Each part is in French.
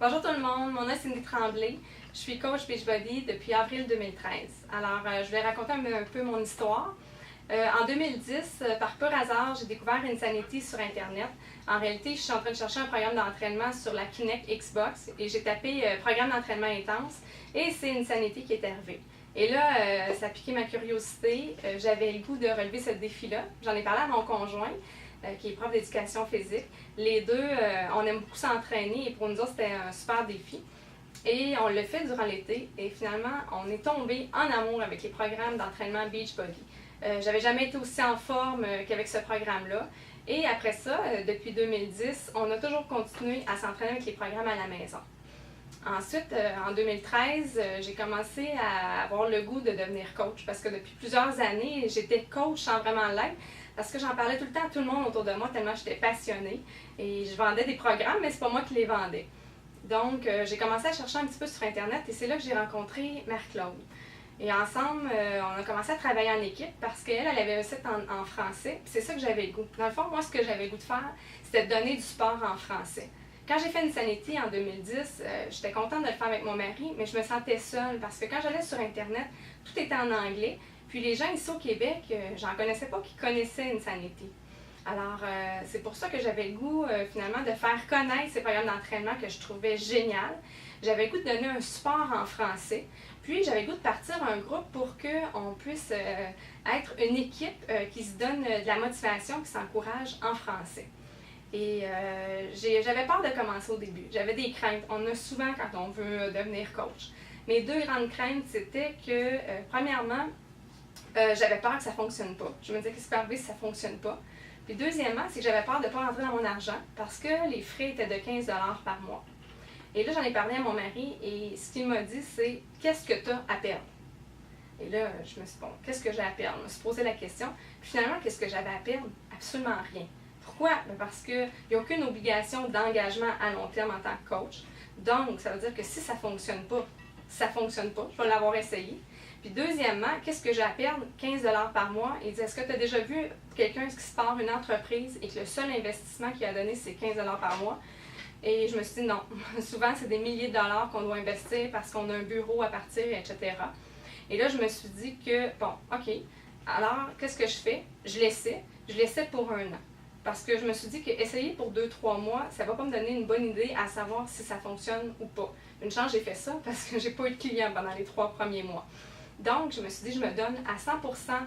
Bonjour tout le monde, mon nom est Cindy Tremblay. Je suis coach Beachbody depuis avril 2013. Alors, je vais raconter un peu mon histoire. En 2010, par pur hasard, j'ai découvert Insanity sur Internet. En réalité, je suis en train de chercher un programme d'entraînement sur la Kinect Xbox et j'ai tapé programme d'entraînement intense et c'est Insanity qui est arrivé. Et là, ça a piqué ma curiosité. J'avais le goût de relever ce défi-là. J'en ai parlé à mon conjoint, qui est prof d'éducation physique. Les deux, on aime beaucoup s'entraîner et pour nous autres, c'était un super défi. Et on l'a fait durant l'été et finalement, on est tombé en amour avec les programmes d'entraînement Beachbody. J'avais jamais été aussi en forme qu'avec ce programme-là. Et après ça, depuis 2010, on a toujours continué à s'entraîner avec les programmes à la maison. Ensuite, en 2013, j'ai commencé à avoir le goût de devenir coach parce que depuis plusieurs années, j'étais coach sans vraiment l'être parce que j'en parlais tout le temps à tout le monde autour de moi tellement j'étais passionnée et je vendais des programmes, mais c'est pas moi qui les vendais. Donc, j'ai commencé à chercher un petit peu sur Internet et c'est là que j'ai rencontré Marie-Claude. Et ensemble, on a commencé à travailler en équipe parce qu'elle avait un site en français. C'est ça que j'avais le goût. Dans le fond, moi, ce que j'avais le goût de faire, c'était de donner du support en français. Quand j'ai fait Insanity en 2010, j'étais contente de le faire avec mon mari, mais je me sentais seule parce que quand j'allais sur Internet, tout était en anglais. Puis les gens ici au Québec, j'en connaissais pas qui connaissaient Insanity. Alors, c'est pour ça que j'avais le goût, finalement, de faire connaître ces programmes d'entraînement que je trouvais génial. J'avais le goût de donner un support en français. Puis, j'avais le goût de partir un groupe pour qu'on puisse être une équipe qui se donne de la motivation, qui s'encourage en français. Et j'avais peur de commencer au début. J'avais des craintes. On a souvent quand on veut devenir coach. Mes deux grandes craintes, c'était que, premièrement, j'avais peur que ça ne fonctionne pas. Je me disais, qu'est-ce qui peut arriver si ça ne fonctionne pas? Puis deuxièmement, c'est que j'avais peur de ne pas rentrer dans mon argent parce que les frais étaient de 15 $ par mois. Et là, j'en ai parlé à mon mari et ce qu'il m'a dit, c'est « Qu'est-ce que tu as à perdre? » Et là, je me suis dit, bon, qu'est-ce que j'ai à perdre? Je me suis posé la question. Puis finalement, qu'est-ce que j'avais à perdre? Absolument rien. Pourquoi? Parce qu'il n'y a aucune obligation d'engagement à long terme en tant que coach. Donc, ça veut dire que si ça ne fonctionne pas, ça ne fonctionne pas. Je vais l'avoir essayé. Puis deuxièmement, qu'est-ce que j'ai à perdre? 15 $ par mois. Il dit, est-ce que tu as déjà vu quelqu'un qui se part une entreprise et que le seul investissement qu'il a donné, c'est 15 $ par mois? Et je me suis dit non. Souvent, c'est des milliers de dollars qu'on doit investir parce qu'on a un bureau à partir, etc. Et là, je me suis dit que, bon, OK, alors, qu'est-ce que je fais? Je l'essaie pour 1 an. Parce que je me suis dit qu'essayer pour 2-3 mois, ça ne va pas me donner une bonne idée à savoir si ça fonctionne ou pas. Une chance, j'ai fait ça parce que j'ai pas eu de clients pendant les 3 premiers mois. Donc, je me suis dit, je me donne à 100%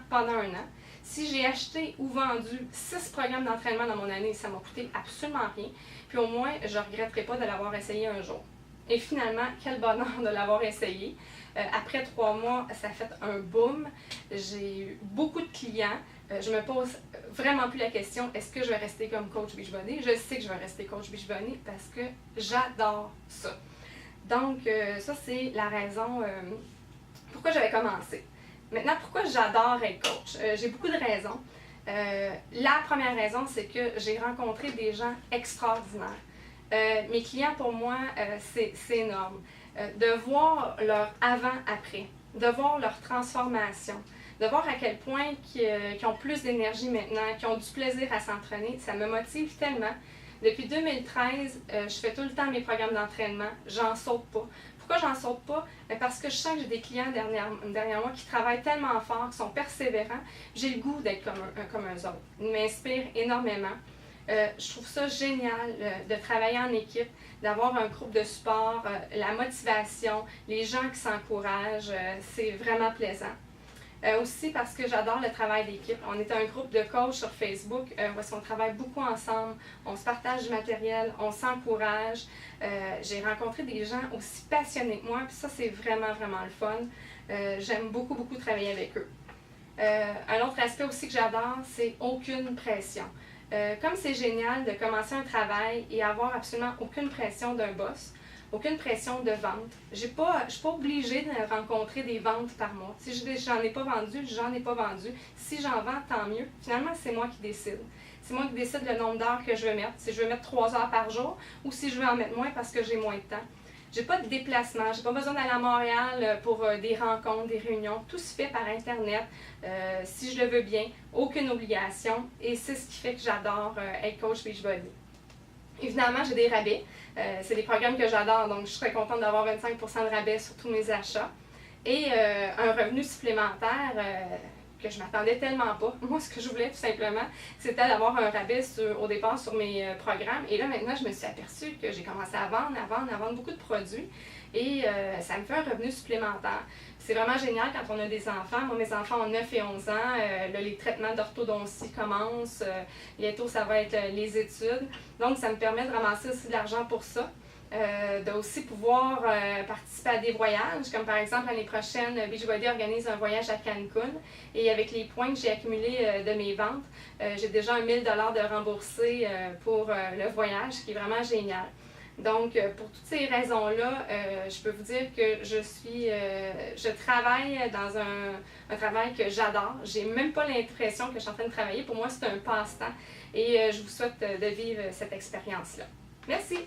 pendant 1 an. Si j'ai acheté ou vendu 6 programmes d'entraînement dans mon année, ça m'a coûté absolument rien. Puis au moins, je ne regretterai pas de l'avoir essayé un jour. Et finalement, quel bonheur de l'avoir essayé. Après 3 mois, ça a fait un boom. J'ai eu beaucoup de clients. Je me pose vraiment plus la question, est-ce que je vais rester comme coach Beachbody? Je sais que je vais rester coach Beachbody parce que j'adore ça. Donc, ça, c'est la raison pourquoi j'avais commencé. Maintenant, pourquoi j'adore être coach? J'ai beaucoup de raisons. La première raison, c'est que j'ai rencontré des gens extraordinaires. Mes clients, pour moi, c'est énorme. De voir leur avant-après, de voir leur transformation, de voir à quel point qu'ils ont plus d'énergie maintenant, qu'ils ont du plaisir à s'entraîner, ça me motive tellement. Depuis 2013, je fais tout le temps mes programmes d'entraînement, j'en saute pas. Pourquoi j'en saute pas? Parce que je sens que j'ai des clients derrière moi qui travaillent tellement fort, qui sont persévérants. J'ai le goût d'être comme eux autres. Ils m'inspirent énormément. Je trouve ça génial de travailler en équipe, d'avoir un groupe de support, la motivation, les gens qui s'encouragent, c'est vraiment plaisant. Aussi parce que j'adore le travail d'équipe. On est un groupe de coachs sur Facebook où on travaille beaucoup ensemble, on se partage du matériel, on s'encourage. J'ai rencontré des gens aussi passionnés que moi, puis ça c'est vraiment, vraiment le fun. J'aime beaucoup, beaucoup travailler avec eux. Un autre aspect aussi que j'adore, c'est aucune pression. Comme c'est génial de commencer un travail et avoir absolument aucune pression d'un boss, aucune pression de vente. Je ne suis pas obligée de rencontrer des ventes par mois. Si j'en ai pas vendu, j'en ai pas vendu. Si j'en vends, tant mieux. Finalement, c'est moi qui décide. C'est moi qui décide le nombre d'heures que je veux mettre. Si je veux mettre 3 heures par jour ou si je veux en mettre moins parce que j'ai moins de temps. J'ai pas de déplacement, j'ai pas besoin d'aller à Montréal pour des rencontres, des réunions. Tout se fait par Internet, si je le veux bien, aucune obligation. Et c'est ce qui fait que j'adore être coach Beachbody. Évidemment, j'ai des rabais. C'est des programmes que j'adore, donc je serais contente d'avoir 25 de rabais sur tous mes achats. Et un revenu supplémentaire que je m'attendais tellement pas. Moi, ce que je voulais tout simplement, c'était d'avoir un rabais au départ sur mes programmes. Et là, maintenant, je me suis aperçue que j'ai commencé à vendre beaucoup de produits. Et ça me fait un revenu supplémentaire. C'est vraiment génial quand on a des enfants. Moi, mes enfants ont 9 et 11 ans. Là, les traitements d'orthodontie commencent. Bientôt, ça va être les études. Donc, ça me permet de ramasser aussi de l'argent pour ça. De aussi pouvoir participer à des voyages, comme par exemple l'année prochaine, Beachbody organise un voyage à Cancun et avec les points que j'ai accumulés de mes ventes, j'ai déjà 1 000 $ de remboursés pour le voyage, ce qui est vraiment génial. Donc, pour toutes ces raisons-là, je peux vous dire que je travaille dans un travail que j'adore. J'ai même pas l'impression que je suis en train de travailler. Pour moi, c'est un passe-temps et je vous souhaite de vivre cette expérience-là. Merci!